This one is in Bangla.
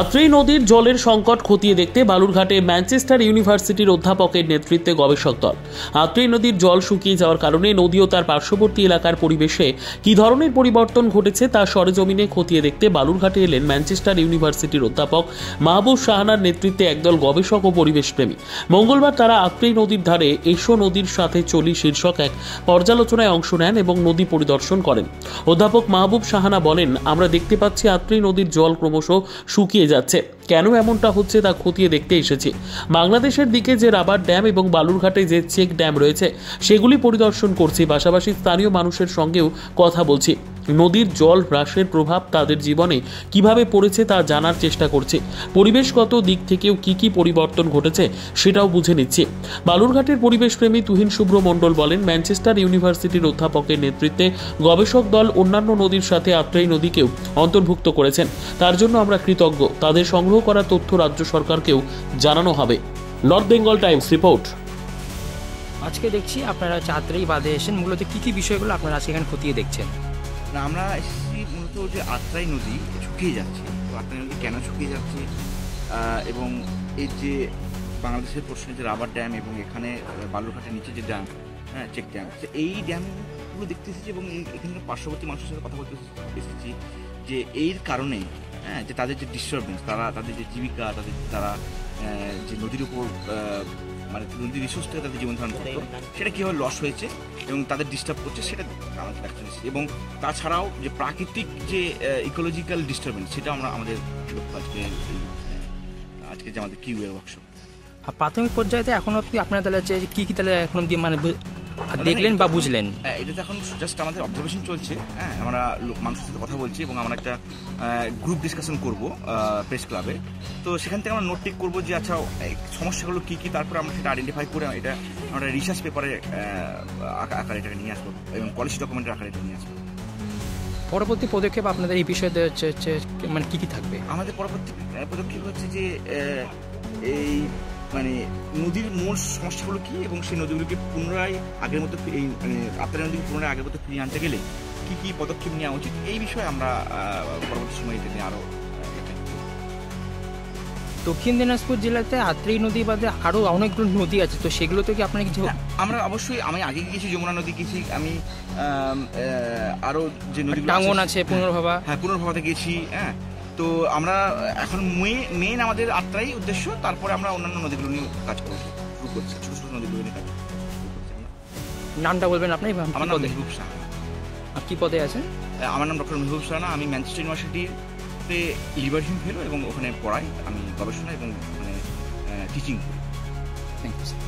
আত্রেই নদীর জলের সংকট খতিয়ে দেখতে বালুরঘাটে ম্যানচেস্টার ইউনিভার্সিটির অধ্যাপকের নেতৃত্বে গবেষক দল। আত্রেই নদীর জল শুকিয়ে যাওয়ার কারণে নদী ও তার পার্শ্ববর্তী এলাকার পরিবেশে কী ধরনের পরিবর্তন ঘটেছে তা সরেজমিনে খতিয়ে দেখতে বালুরঘাটে এলেন ম্যানচেস্টার ইউনিভার্সিটির অধ্যাপক মাহবুব শাহানার নেতৃত্বে একদল গবেষক ও পরিবেশপ্রেমী। মঙ্গলবার তারা আত্রেই নদীর ধারে এসো নদীর সাথে চলি শীর্ষক এক পর্যালোচনায় অংশ নেন এবং নদী পরিদর্শন করেন। অধ্যাপক মাহবুব শাহানা বলেন, আমরা দেখতে পাচ্ছি আত্রেই নদীর জল ক্রমশ শুকিয়ে যাচ্ছে। কেন এমনটা হচ্ছে তা খতিয়ে দেখতে এসেছি। বাংলাদেশের দিকে যে রাবার ড্যাম এবং বালুরঘাটে যে চেক ড্যাম রয়েছে সেগুলি পরিদর্শন করছি, পাশাপাশি স্থানীয় মানুষের সঙ্গেও কথা বলছি। নদীর জল হ্রাসের প্রভাব তাদের জীবনে কিভাবে পড়েছে তা জানার চেষ্টা করছি। পরিবেশগত দিক থেকেও কি পরিবর্তন ঘটেছে সেটাও বুঝে নিচ্ছি। বালুরঘাটের পরিবেশপ্রেমী তুহিন শুভ্র মণ্ডল বলেন, ম্যানচেস্টার ইউনিভার্সিটির অধ্যাপকের নেতৃত্বে গবেষক দল অন্যান্য নদীর সাথে আত্রেই নদীকেও অন্তর্ভুক্ত করেছেন। তার জন্য আমরা কৃতজ্ঞ। তাদের সংগ্রহ করা তথ্য রাজ্য সরকারকেও জানানো হবে। North Bengal Times report. আজকে দেখছি আপনারা আত্রেই বাঁধে এসেছেন, মূলত কি বিষয়গুলো আপনারা আজকে এখানে খতিয়ে দেখছেন? না, আমরা এসেছি মূলত যে আত্রাই নদী শুকিয়ে যাচ্ছে। তো আত্রাই নদী কেন শুকিয়ে যাচ্ছে এবং এই যে বাংলাদেশের পশ্চিমে যে রাবার ড্যাম এবং এখানে বালুরঘাটের নিচে যে ড্যাম, চেক ড্যাম, এই ড্যামগুলো দেখতে এসেছি এবং এখানকার পার্শ্ববর্তী মানুষের সাথে কথা বলতে এসেছি যে এর কারণে যে তাদের যে ডিস্টারবেন্স, তাদের যে জীবিকা, তারা যে নদীর উপর মানে নদীর রিসোর্স থেকে তাদের জীবন ধারণ করতো সেটা কীভাবে লস হয়েছে এবং তাদের ডিস্টার্ব করছে সেটা আমাদের দেখতে এসেছি। এবং তাছাড়াও যে প্রাকৃতিক যে ইকোলজিক্যাল ডিস্টারবেন্স সেটা আমরা আমাদের আজকে যে আমাদের কিউ এর ওয়ার্কশপ। প্রাথমিক পর্যায়ে এখন অব্দি আপনারা তাহলে কি তাহলে এখন অব্দি মানে দেখলেন বা বুঝলেন? এটা তো এখন জাস্ট আমাদের অবজারভেশন চলছে। আমরা মানুষের সাথে কথা বলছি এবং আমরা একটা গ্রুপ ডিসকাশন করবো প্রেস ক্লাবে। তো সেখান থেকে আমরা নোট টেক করবো যে আচ্ছা সমস্যাগুলো কী, তারপরে আমরা সেটা আইডেন্টিফাই করে এটা আমরা রিসার্চ পেপারে আকারে এটাকে নিয়ে আসবো এবং পলিসি ডকুমেন্টের আকারে এটা নিয়ে আসবো। পরবর্তী পদক্ষেপ আপনাদের এই বিষয়ে মানে কী থাকবে? আমাদের পরবর্তী পদক্ষেপ হচ্ছে যে এই মানে নদীর মূল সমস্যাগুলো কী এবং সেই নদীগুলোকে পুনরায় আগের মতো এই মানে আত্রাই নদীকে পুনরায় আগের মতো ফিরিয়ে আনতে গেলে কী পদক্ষেপ নেওয়া উচিত এই বিষয়ে আমরা পরবর্তী সময় এটা নিয়ে আরও। দক্ষিণ দিনাজপুর জেলাতে আত্রেই নদী বাদে আরও অনেকগুলো নদী আছে, তো সেগুলো থেকে আপনার কিছু? আমরা অবশ্যই, আমি আগে গিয়েছি যমুনা নদী গেছি, আমি আরও যে নদী টাঙ্গন আছে, পুনর্ভবাতে গেছি। তো আমরা এখন মেইন আমাদের আত্রাই উদ্দেশ্য, তারপরে আমরা অন্যান্য নদীগুলো নিয়ে কাজ শুরু করছি, ছোটো ছোটো নদীগুলো নিয়ে কাজ করছি। নামটা বলবেন আপনি? আমার নাম মেহবুব শাহানা। আর কী পদে আছেন? আমার নাম ডক্টর মেহবুব শাহানা। আমি ম্যানচেস্টার ইউনিভার্সিটিতে লিবারেশন ফেলো এবং ওখানে পড়াই, আমি গবেষণা এবং ওখানে টিচিং করি। Thank you sir.